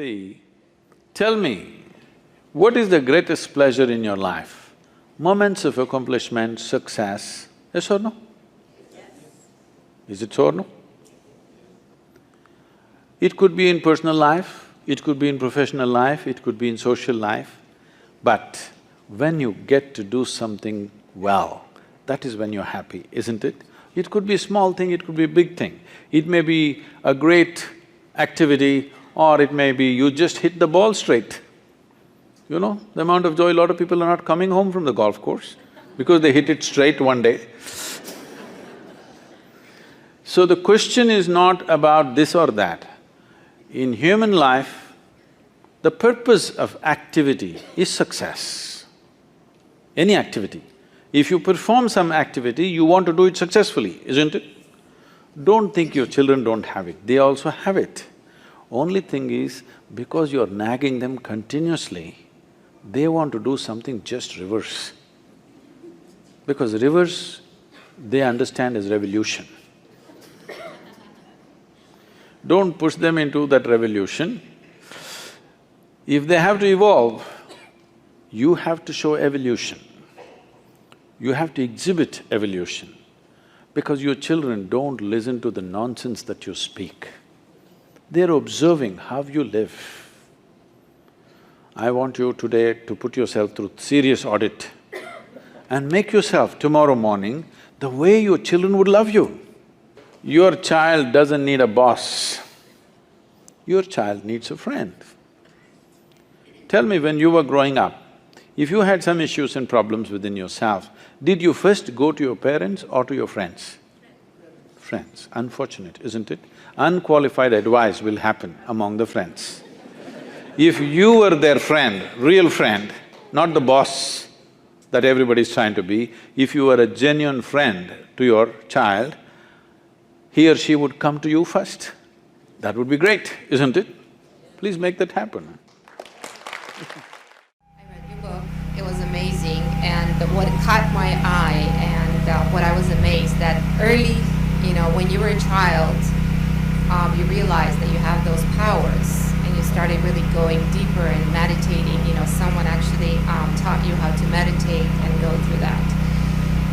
See, tell me, what is the greatest pleasure in your life? Moments of accomplishment, success, yes or no? Yes. Is it so or no? It could be in personal life, it could be in professional life, it could be in social life, but when you get to do something well, that is when you're happy, isn't it? It could be a small thing, it could be a big thing. It may be a great activity or it may be you just hit the ball straight. You know, the amount of joy, a lot of people are not coming home from the golf course because they hit it straight one day. So the question is not about this or that. In human life, the purpose of activity is success. Any activity. If you perform some activity, you want to do it successfully, isn't it? Don't think your children don't have it, they also have it. Only thing is, because you're nagging them continuously, they want to do something just reverse. Because reverse, they understand as revolution. Don't push them into that revolution. If they have to evolve, you have to show evolution. You have to exhibit evolution, because your children don't listen to the nonsense that you speak. They're observing how you live. I want you today to put yourself through serious audit and make yourself tomorrow morning the way your children would love you. Your child doesn't need a boss, your child needs a friend. Tell me, when you were growing up, if you had some issues and problems within yourself, did you first go to your parents or to your friends? Friends. Unfortunate, isn't it? Unqualified advice will happen among the friends. If you were their friend, real friend, not the boss that everybody's trying to be, if you were a genuine friend to your child, he or she would come to you first. That would be great, isn't it? Please make that happen. I read your book, it was amazing, and what caught my eye and what I was amazed that early, when you were a child, you realized that you have those powers and you started really going deeper and meditating, someone actually taught you how to meditate and go through that.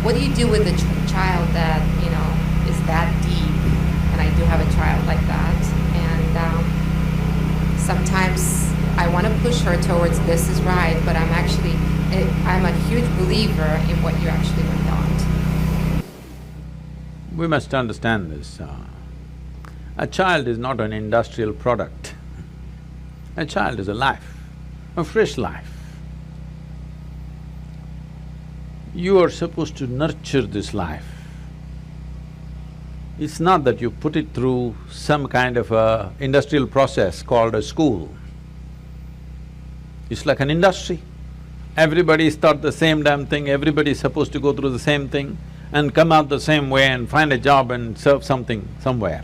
What do you do with a child that, is that deep? And I do have a child like that, and sometimes I want to push her towards this is right, but I'm a huge believer in what you actually went on. We must understand this. A child is not an industrial product. A child is a life, a fresh life. You are supposed to nurture this life. It's not that you put it through some kind of a industrial process called a school. It's like an industry. Everybody's taught the same damn thing, everybody's supposed to go through the same thing and come out the same way and find a job and serve something somewhere.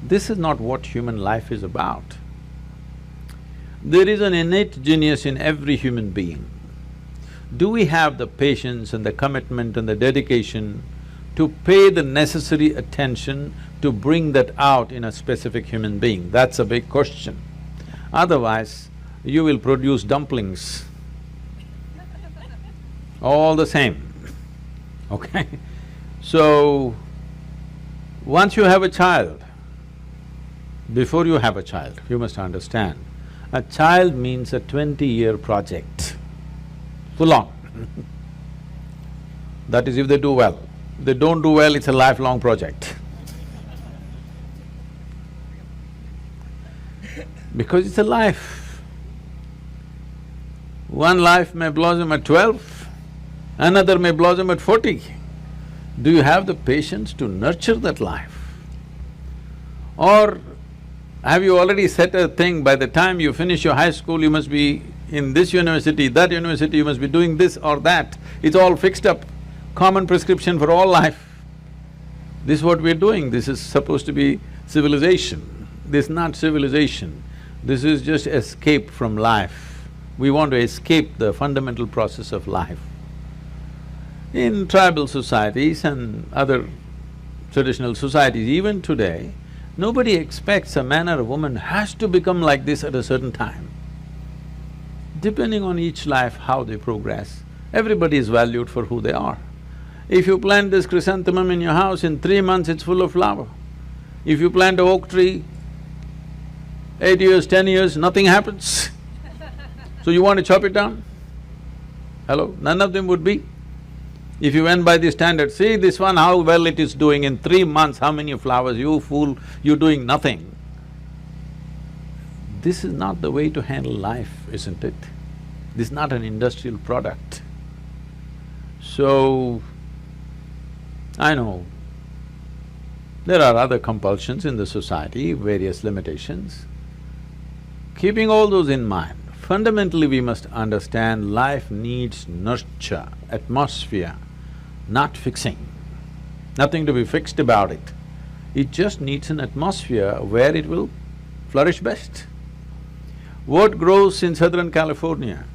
This is not what human life is about. There is an innate genius in every human being. Do we have the patience and the commitment and the dedication to pay the necessary attention to bring that out in a specific human being? That's a big question. Otherwise, you will produce dumplings, all the same, okay? So, once you have a child, before you have a child, you must understand, a child means a 20-year project, full on. That is if they do well. If they don't do well, it's a lifelong project. Because it's a life. One life may blossom at 12, another may blossom at 40. Do you have the patience to nurture that life? Or have you already set a thing, by the time you finish your high school, you must be in this university, that university, you must be doing this or that. It's all fixed up, common prescription for all life. This is what we're doing, this is supposed to be civilization. This is not civilization, this is just escape from life. We want to escape the fundamental process of life. In tribal societies and other traditional societies, even today, Nobody expects a man or a woman has to become like this at a certain time. Depending on each life, how they progress, everybody is valued for who they are. If you plant this chrysanthemum in your house, in 3 months it's full of flower. If you plant an oak tree, 8 years, 10 years, nothing happens. So you want to chop it down? Hello? None of them would be. If you went by the standard, see this one, how well it is doing, in 3 months, how many flowers, you fool, you're doing nothing. This is not the way to handle life, isn't it? This is not an industrial product. So, I know there are other compulsions in the society, various limitations. Keeping all those in mind, fundamentally we must understand life needs nurture, atmosphere, not fixing. Nothing to be fixed about it. It just needs an atmosphere where it will flourish best. What grows in Southern California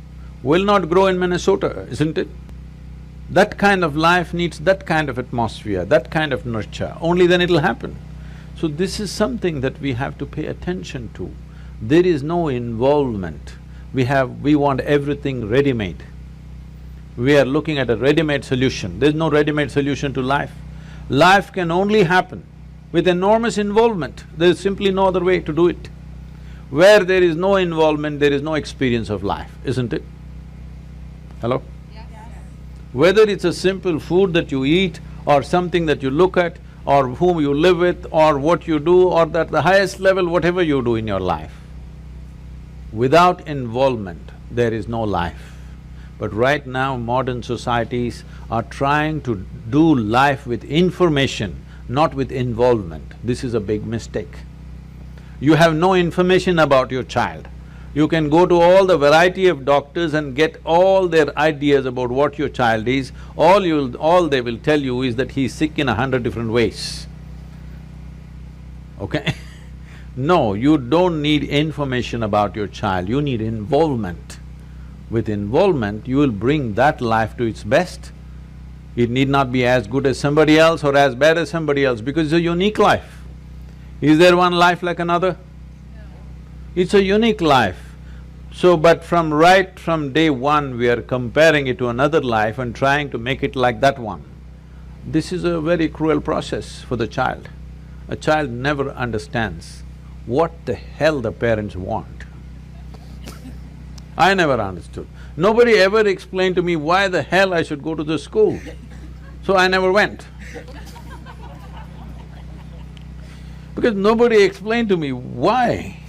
will not grow in Minnesota, isn't it? That kind of life needs that kind of atmosphere, that kind of nurture, only then it'll happen. So this is something that we have to pay attention to. There is no involvement. We want everything ready-made. We are looking at a ready-made solution. There's no ready-made solution to life. Life can only happen with enormous involvement. There's simply no other way to do it. Where there is no involvement, there is no experience of life, isn't it? Hello? Yes. Whether it's a simple food that you eat, or something that you look at, or whom you live with, or what you do, or at the highest level, whatever you do in your life, without involvement, there is no life. But right now, modern societies are trying to do life with information, not with involvement. This is a big mistake. You have no information about your child. You can go to all the variety of doctors and get all their ideas about what your child is. All they will tell you is that he's sick in 100 different ways. Okay? No, you don't need information about your child, you need involvement. With involvement, you will bring that life to its best. It need not be as good as somebody else or as bad as somebody else, because it's a unique life. Is there one life like another? No. It's a unique life. So, but from day one, we are comparing it to another life and trying to make it like that one. This is a very cruel process for the child. A child never understands what the hell the parents want. I never understood. Nobody ever explained to me why the hell I should go to the school. So I never went. Because nobody explained to me why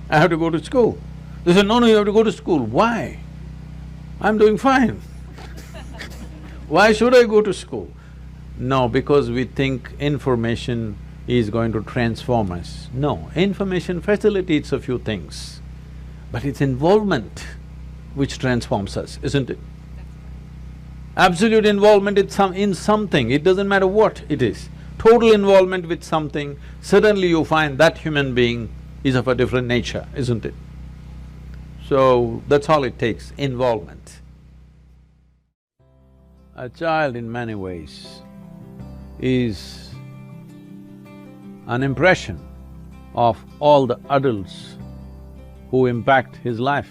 I have to go to school. They said, no, you have to go to school. Why? I'm doing fine. Why should I go to school? No, because we think information is going to transform us. No, information facilitates a few things, but it's involvement which transforms us, isn't it? Absolute involvement in something, it doesn't matter what it is. Total involvement with something, suddenly you find that human being is of a different nature, isn't it? So, that's all it takes, involvement. A child in many ways is an impression of all the adults who impact his life,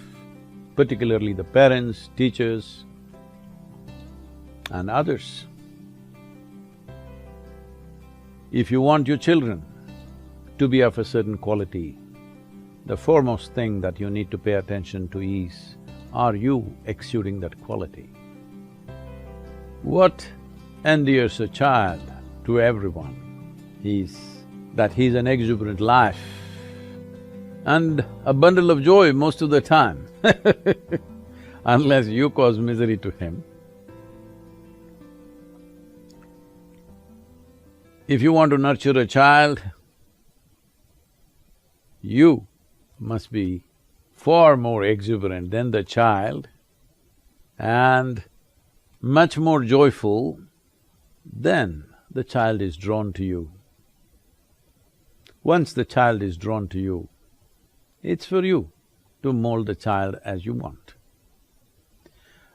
particularly the parents, teachers, and others. If you want your children to be of a certain quality, the foremost thing that you need to pay attention to is, are you exuding that quality? What endears a child to everyone is that he's an exuberant life and a bundle of joy most of the time unless you cause misery to him. If you want to nurture a child, you must be far more exuberant than the child and much more joyful, then the child is drawn to you. Once the child is drawn to you, it's for you to mold the child as you want.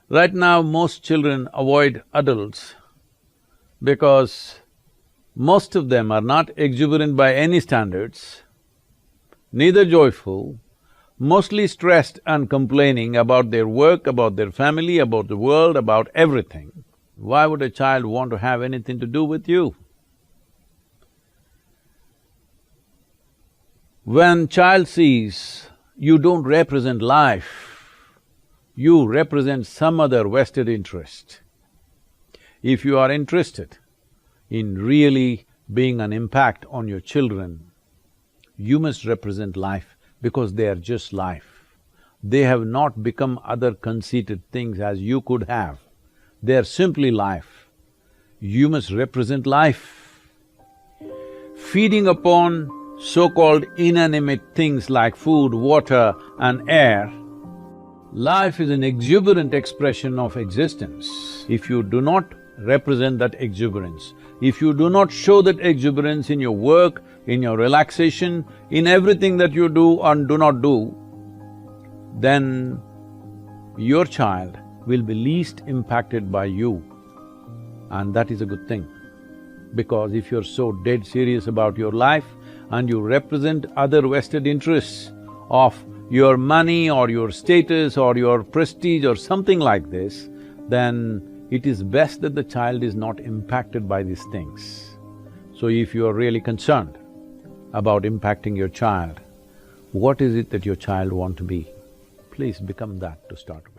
Right now, most children avoid adults because most of them are not exuberant by any standards, neither joyful, mostly stressed and complaining about their work, about their family, about the world, about everything. Why would a child want to have anything to do with you? When child sees you don't represent life, you represent some other vested interest. If you are interested in really being an impact on your children, you must represent life because they are just life. They have not become other conceited things as you could have. They are simply life. You must represent life. Feeding upon so-called inanimate things like food, water and air, life is an exuberant expression of existence. If you do not represent that exuberance, if you do not show that exuberance in your work, in your relaxation, in everything that you do and do not do, then your child will be least impacted by you. And that is a good thing. Because if you're so dead serious about your life and you represent other vested interests of your money or your status or your prestige or something like this, then it is best that the child is not impacted by these things. So if you are really concerned about impacting your child, what is it that your child want to be? Please become that to start with.